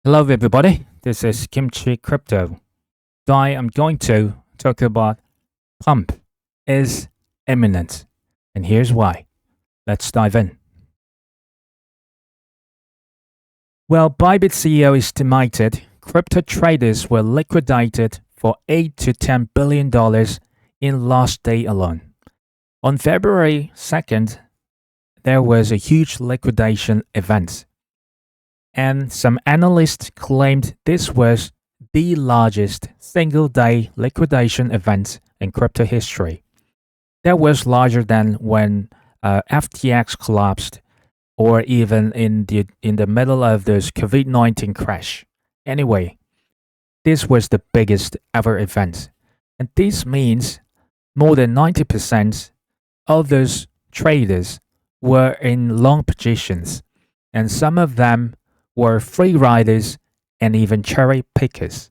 Hello, everybody. This is Kimchi Crypto. Today, I'm going to talk about pump is imminent, and here's why. Let's dive in. Well, Bybit CEO estimated crypto traders were liquidated for $8 to $10 billion in last day alone. On February 2nd, there was a huge liquidation event, and some analysts claimed this was the largest single day liquidation event in crypto history. That was larger than when FTX collapsed or even in the middle of this COVID-19 crash. Anyway, this was the biggest ever event. And this means more than 90% of those traders were in long positions, and some of them were free riders and even cherry pickers.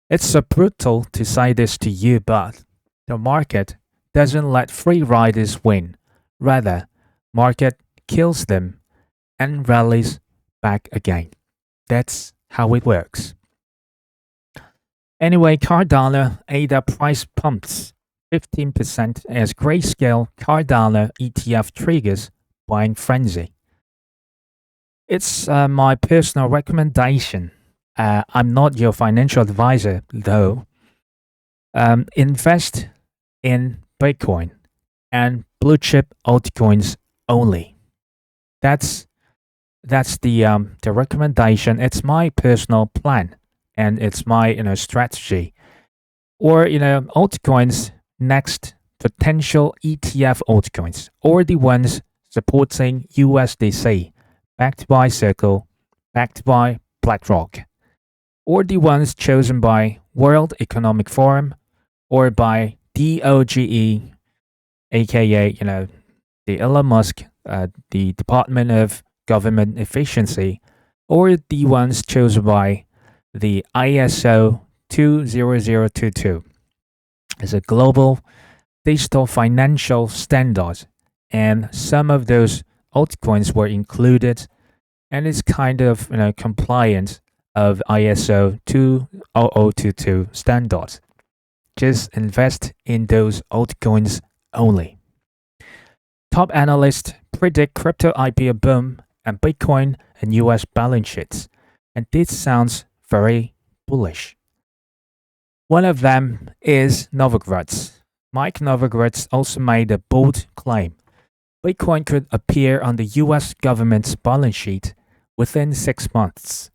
It's so brutal to say this to you, but the market doesn't let free riders win. Rather, market kills them and rallies back again. That's how it works. Anyway, Cardano ADA price pumps 15% as grayscale Cardano ETF triggers buying frenzy. It's my personal recommendation. I'm not your financial advisor, though. Invest in Bitcoin and blue chip altcoins only. That's that's the recommendation. It's my personal plan and it's my strategy. Or altcoins next, potential ETF altcoins or the ones supporting USDC, backed by Circle, backed by BlackRock, or the ones chosen by World Economic Forum or by DOGE, aka the Elon Musk, the Department of Government Efficiency, or the ones chosen by the ISO 20022 as a global digital financial standard. And some of those altcoins were included, and it's kind of compliant of ISO 20022 standards. Just invest in those altcoins only. Top analysts predict crypto IPO boom and Bitcoin and US balance sheets, and this sounds very bullish. One of them is Novogratz. Mike Novogratz also made a bold claim. Bitcoin could appear on the US government's balance sheet within 6 months.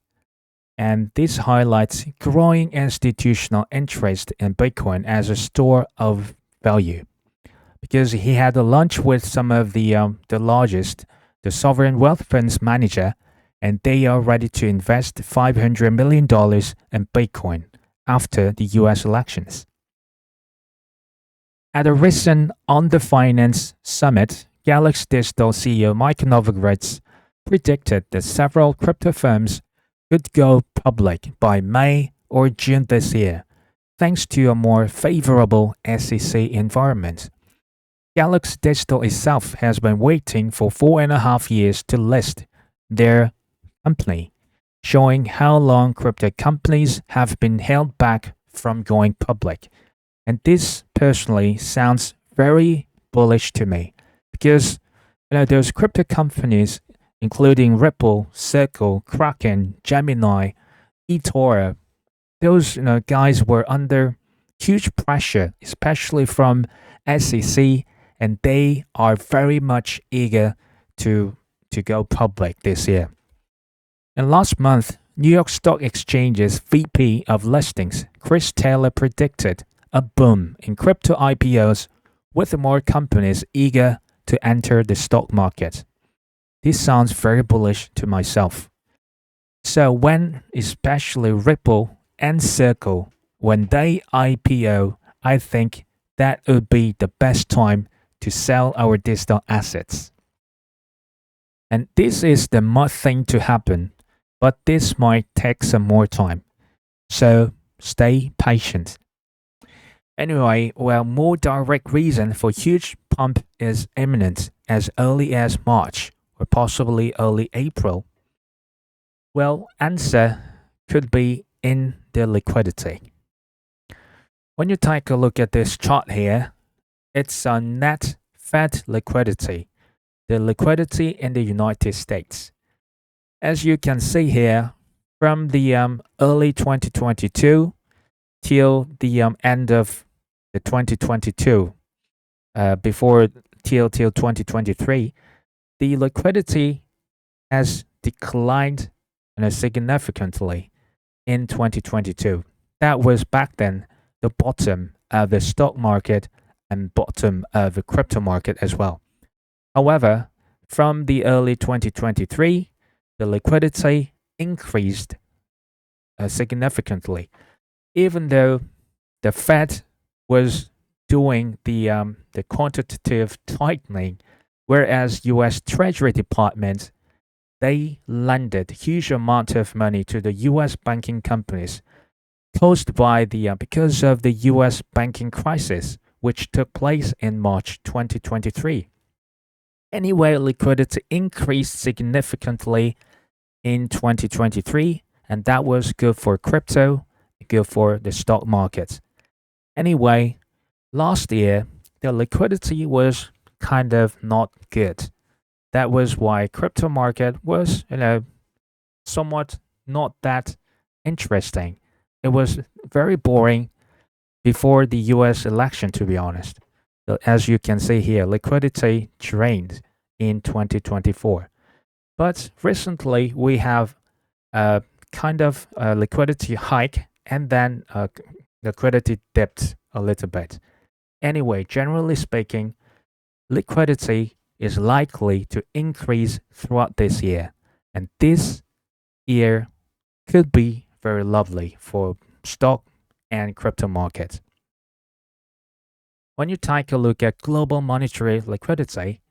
And this highlights growing institutional interest in Bitcoin as a store of value. Because he had a lunch with some of the largest, the sovereign wealth funds manager, and they are ready to invest $500 million in Bitcoin after the US elections. At a recent On the Finance Summit, Galaxy Digital CEO Mike Novogratz predicted that several crypto firms could go public by May or June this year, thanks to a more favorable SEC environment. Galaxy Digital itself has been waiting for 4.5 years to list their company, showing how long crypto companies have been held back from going public. And this personally sounds very bullish to me because those crypto companies, including Ripple, Circle, Kraken, Gemini, eToro, those guys were under huge pressure, especially from SEC, and they are very much eager to go public this year. And last month, New York Stock Exchange's VP of Listings, Chris Taylor, predicted a boom in crypto IPOs with more companies eager to enter the stock market. This sounds very bullish to myself. So when especially Ripple and Circle, when they IPO, I think that would be the best time to sell our digital assets. And this is the must thing to happen, but this might take some more time. So stay patient. Anyway, well, more direct reason for huge pump is imminent as early as March or possibly early April. Well, answer could be in the liquidity. When you take a look at this chart here, it's a net Fed liquidity, the liquidity in the United States. As you can see here, from the early 2022 till the end of the 2022, before till 2023, the liquidity has declined significantly in 2022. That was back then the bottom of the stock market and bottom of the crypto market as well. However, from the early 2023, the liquidity increased significantly, even though the Fed was doing the quantitative tightening, whereas U.S. Treasury Department, they lended huge amount of money to the U.S. banking companies caused by because of the U.S. banking crisis, which took place in March 2023. Anyway, liquidity increased significantly in 2023, and that was good for crypto, good for the stock market. Anyway, last year, the liquidity was kind of not good. That was why crypto market was, somewhat not that interesting. It was very boring before the US election, to be honest. So as you can see here, liquidity drained in 2024. But recently, we have a kind of a liquidity hike, and then liquidity dipped a little bit. Anyway, generally speaking, liquidity is likely to increase throughout this year, and this year could be very lovely for stock and crypto markets. When you take a look at global monetary liquidity,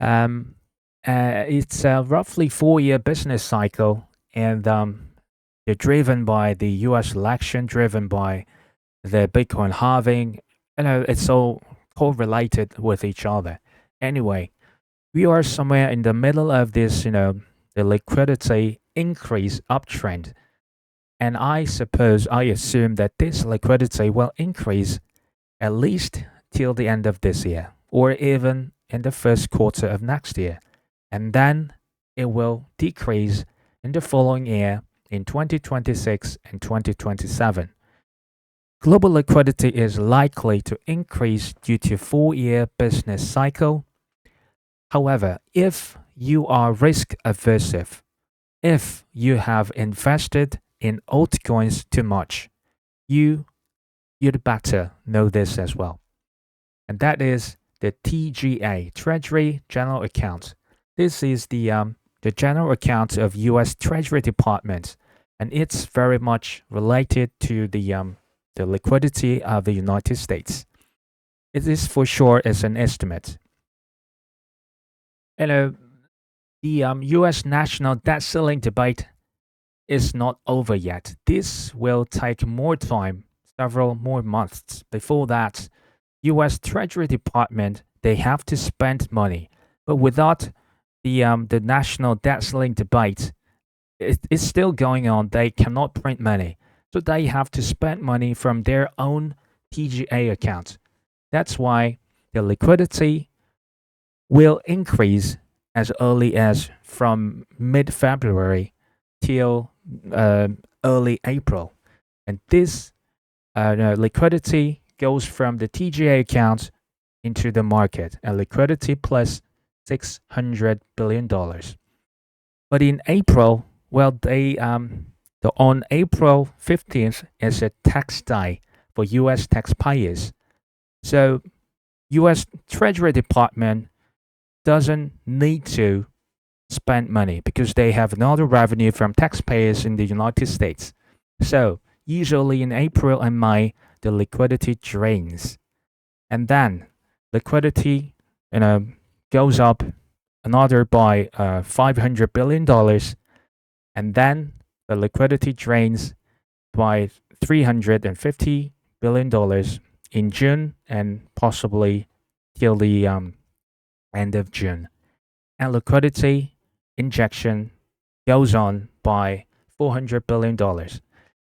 it's a roughly 4-year business cycle, and they're driven by the U.S. election, driven by the Bitcoin halving. It's all correlated with each other. Anyway, we are somewhere in the middle of this, the liquidity increase uptrend. And I assume that this liquidity will increase at least till the end of this year, or even in the first quarter of next year. And then it will decrease in the following year in 2026 and 2027. Global liquidity is likely to increase due to 4-year business cycle. However, if you are risk aversive, if you have invested in altcoins too much, you'd better know this as well. And that is the TGA, Treasury General Account. This is the general account of U.S. Treasury Department, and it's very much related to the liquidity of the United States. It is for sure as an estimate. The U.S. national debt ceiling debate is not over yet. This will take more time, several more months. Before that, U.S. Treasury Department, they have to spend money, but without the national debt ceiling debate, it's still going on. They cannot print money, so they have to spend money from their own TGA account. That's why the liquidity will increase as early as from mid-February till early April. And this liquidity goes from the TGA account into the market, and liquidity plus $600 billion. But in April, well, on April 15th is a tax day for U.S. taxpayers. So U.S. Treasury Department doesn't need to spend money because they have another revenue from taxpayers in the United States. So usually in April and May, the liquidity drains. And then liquidity, goes up another by $500 billion. And then the liquidity drains by $350 billion in June and possibly till the end of June. And liquidity injection goes on by $400 billion.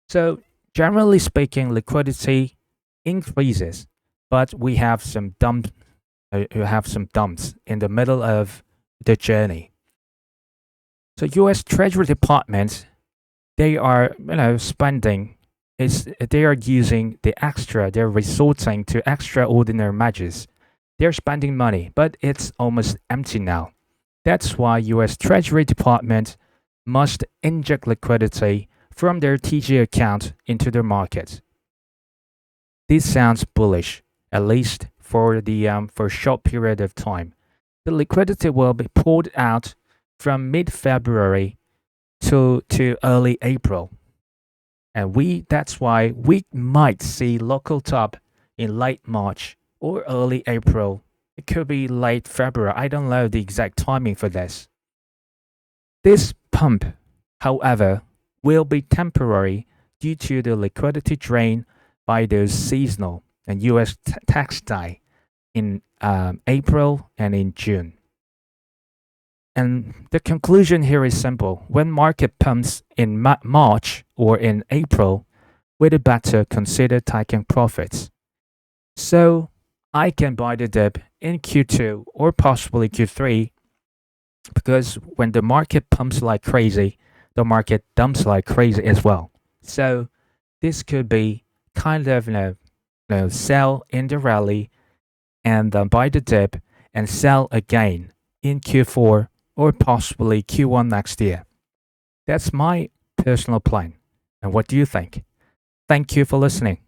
So, generally speaking, liquidity increases, but we have some dumps in the middle of the journey. So, U.S. Treasury Department, they are spending is they are using the extra. They're resorting to extraordinary measures. They're spending money, but it's almost empty now. That's why U.S. Treasury Department must inject liquidity from their TG account into the market. This sounds bullish, at least for a short period of time. The liquidity will be poured out from mid-February to early April, and that's why we might see local top in late March or early April. It could be late February. I don't know the exact timing for this. This pump, however, will be temporary due to the liquidity drain by those seasonal and US tax day in April and in June. And the conclusion here is simple. When market pumps in March or in April, we'd better consider taking profits. So I can buy the dip in Q2 or possibly Q3 because when the market pumps like crazy, the market dumps like crazy as well. So this could be kind of sell in the rally and buy the dip and sell again in Q4 or possibly Q1 next year. That's my personal plan. And what do you think? Thank you for listening.